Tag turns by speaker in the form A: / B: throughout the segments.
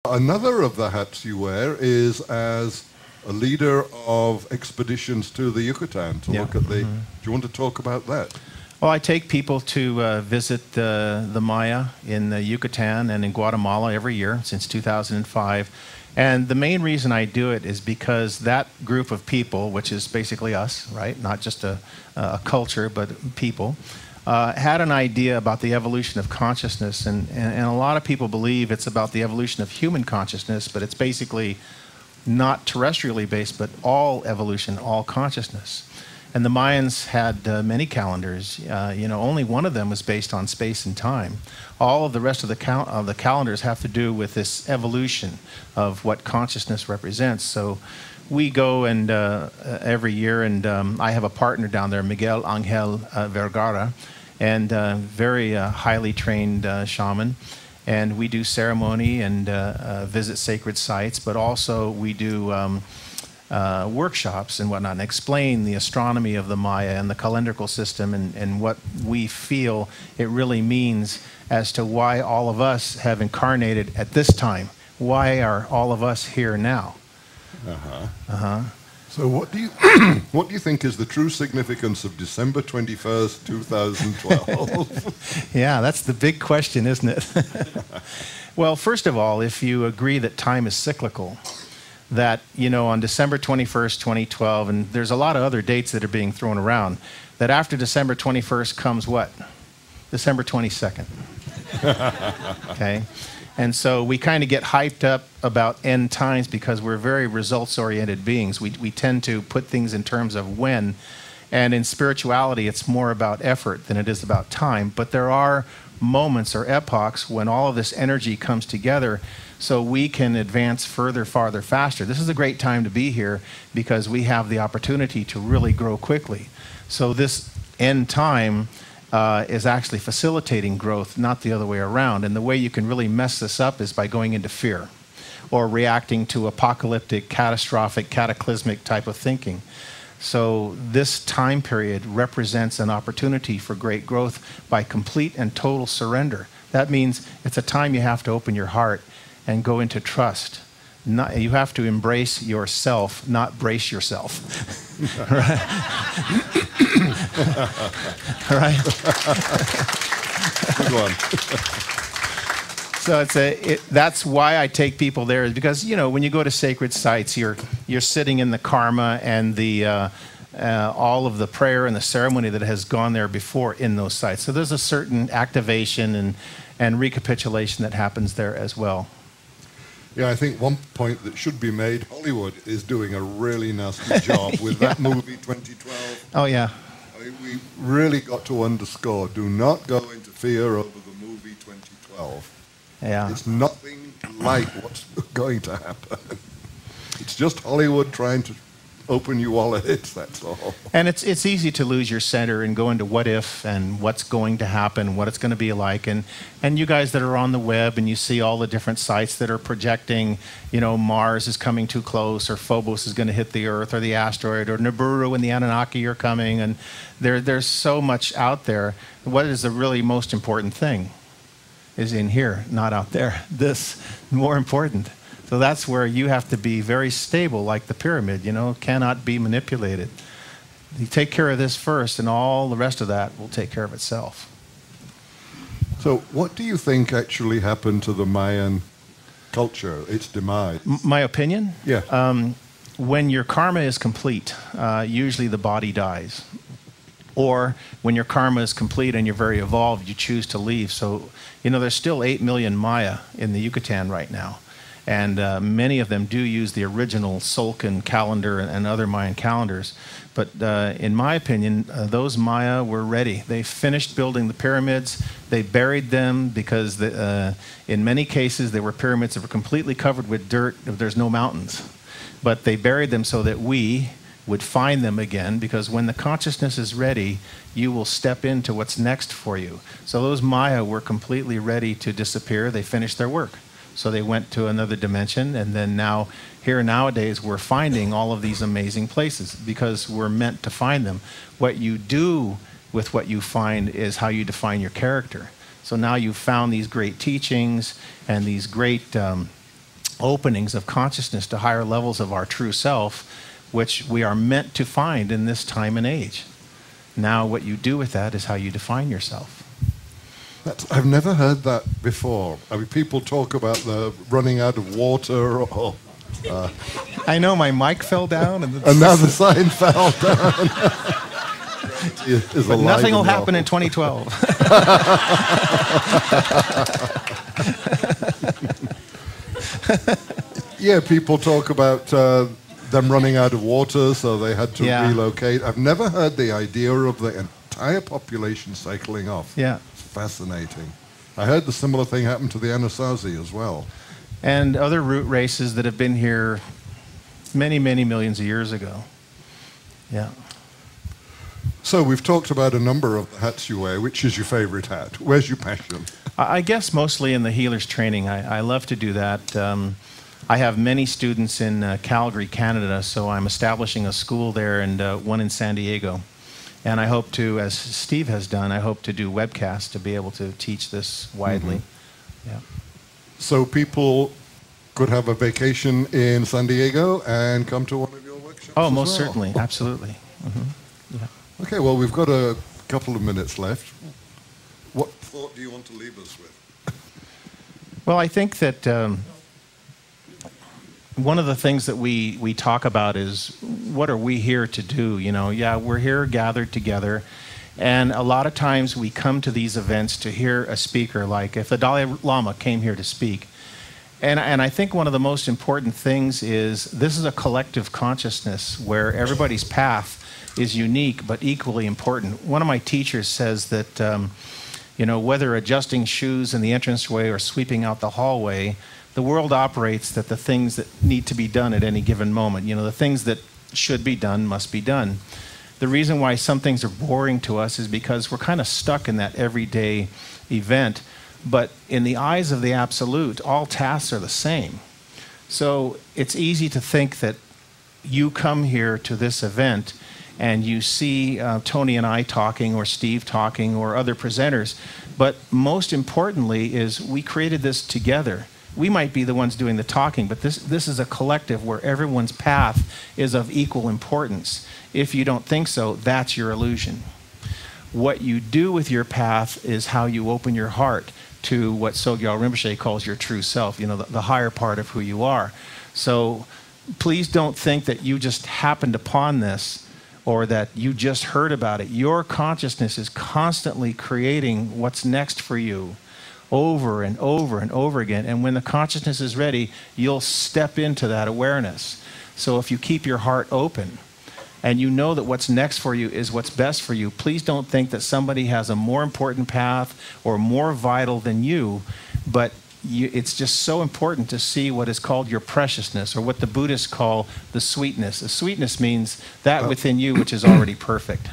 A: Another of the hats you wear is as a leader of expeditions to the Yucatan to look at the... Do you want to talk about that?
B: Well, I take people to visit the Maya in the Yucatan and in Guatemala every year since 2005. And the main reason I do it is because that group of people, which is basically us, right? Not just a culture, but people, had an idea about the evolution of consciousness. And a lot of people believe it's about the evolution of human consciousness, but it's basically not terrestrially based, but all evolution, all consciousness. And the Mayans had many calendars. Only one of them was based on space and time. All of the rest of the calendars have to do with this evolution of what consciousness represents. So we go and every year, and I have a partner down there, Miguel Angel Vergara, and very highly trained shaman. And we do ceremony and visit sacred sites, but also we do workshops and whatnot, and explain the astronomy of the Maya and the calendrical system and what we feel it really means as to why all of us have incarnated at this time. Why are all of us here now?
A: So what do you what do you think is the true significance of December 21st, 2012?
B: Yeah, that's the big question, isn't it? Well, first of all, if you agree that time is cyclical, that, on December 21st, 2012, and there's a lot of other dates that are being thrown around, that after December 21st comes what? December 22nd. Okay? And so we kind of get hyped up about end times because we're very results-oriented beings. We tend to put things in terms of when, and in spirituality, it's more about effort than it is about time. But there are moments or epochs when all of this energy comes together so we can advance further, farther, faster. This is a great time to be here because we have the opportunity to really grow quickly. So this end time is actually facilitating growth, not the other way around. And the way you can really mess this up is by going into fear or reacting to apocalyptic, catastrophic, cataclysmic type of thinking. So this time period represents an opportunity for great growth by complete and total surrender. That means it's a time you have to open your heart and go into trust. You have to embrace yourself, not brace yourself. Right? Right?
A: Good one.
B: So that's why I take people there, is because when you go to sacred sites, you're sitting in the karma and the all of the prayer and the ceremony that has gone there before in those sites. So there's a certain activation and recapitulation that happens there as well.
A: Yeah, I think one point that should be made, Hollywood is doing a really nasty job with that movie 2012.
B: Oh, yeah.
A: I mean, we really got to underscore, do not go into fear over the movie 2012.
B: Yeah.
A: It's nothing like what's going to happen. It's just Hollywood trying to open you wallets, that's all.
B: And it's easy to lose your center and go into what if and what's going to happen, what it's going to be like. And you guys that are on the web and you see all the different sites that are projecting, Mars is coming too close, or Phobos is going to hit the Earth, or the asteroid, or Nibiru and the Anunnaki are coming. And there's so much out there. What is the really most important thing is in here, not out there. This, more important. So that's where you have to be very stable, like the pyramid, cannot be manipulated. You take care of this first, and all the rest of that will take care of itself.
A: So what do you think actually happened to the Mayan culture, its demise?
B: My opinion?
A: Yeah.
B: When your karma is complete, usually the body dies. Or when your karma is complete and you're very evolved, you choose to leave. So, there's still 8 million Maya in the Yucatan right now. And many of them do use the original Tzolk'in calendar and other Mayan calendars. But in my opinion, those Maya were ready. They finished building the pyramids. They buried them because in many cases they were pyramids that were completely covered with dirt. There's no mountains. But they buried them so that we would find them again, because when the consciousness is ready, you will step into what's next for you. So those Maya were completely ready to disappear. They finished their work. So they went to another dimension, and then now, here nowadays, we're finding all of these amazing places because we're meant to find them. What you do with what you find is how you define your character. So now you've found these great teachings and these great openings of consciousness to higher levels of our true self, which we are meant to find in this time and age. Now what you do with that is how you define yourself.
A: I've never heard that before. I mean, people talk about the running out of water or...
B: I know my mic fell down. And
A: now the sign fell down.
B: But nothing will happen in 2012.
A: Yeah, people talk about them running out of water, so they had to relocate. I've never heard the idea of the entire population cycling off.
B: Yeah.
A: It's fascinating. I heard the similar thing happened to the Anasazi as well.
B: And other root races that have been here many, many millions of years ago. Yeah.
A: So we've talked about a number of the hats you wear. Which is your favorite hat? Where's your passion?
B: I guess mostly in the healer's training. I love to do that. I have many students in Calgary, Canada, so I'm establishing a school there and one in San Diego. And I hope to, as Steve has done, I hope to do webcasts to be able to teach this widely. Mm-hmm. Yeah.
A: So people could have a vacation in San Diego and come to one of your workshops.
B: Oh, most certainly. Absolutely. Mm-hmm. Yeah.
A: Okay, well, we've got a couple of minutes left. What thought do you want to leave us with?
B: Well, I think that one of the things that we talk about is what are we here to do? You know, yeah, we're here gathered together. And a lot of times we come to these events to hear a speaker, like if the Dalai Lama came here to speak. And I think one of the most important things is this is a collective consciousness where everybody's path is unique but equally important. One of my teachers says that, you know, whether adjusting shoes in the entranceway or sweeping out the hallway, the world operates that the things that need to be done at any given moment, you know, the things that should be done must be done. The reason why some things are boring to us is because we're kind of stuck in that everyday event. But in the eyes of the Absolute, all tasks are the same. So it's easy to think that you come here to this event and you see Tony and I talking or Steve talking or other presenters. But most importantly is we created this together. We might be the ones doing the talking, but this is a collective where everyone's path is of equal importance. If you don't think so, that's your illusion. What you do with your path is how you open your heart to what Sogyal Rinpoche calls your true self, you know, the higher part of who you are. So please don't think that you just happened upon this or that you just heard about it. Your consciousness is constantly creating what's next for you over and over and over again. And when the consciousness is ready, you'll step into that awareness. So if you keep your heart open and you know that what's next for you is what's best for you, please don't think that somebody has a more important path or more vital than you, but it's just so important to see what is called your preciousness, or what the Buddhists call the sweetness. The sweetness means that within you which is already perfect.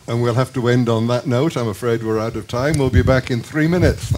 A: And we'll have to end on that note. I'm afraid we're out of time. We'll be back in 3 minutes.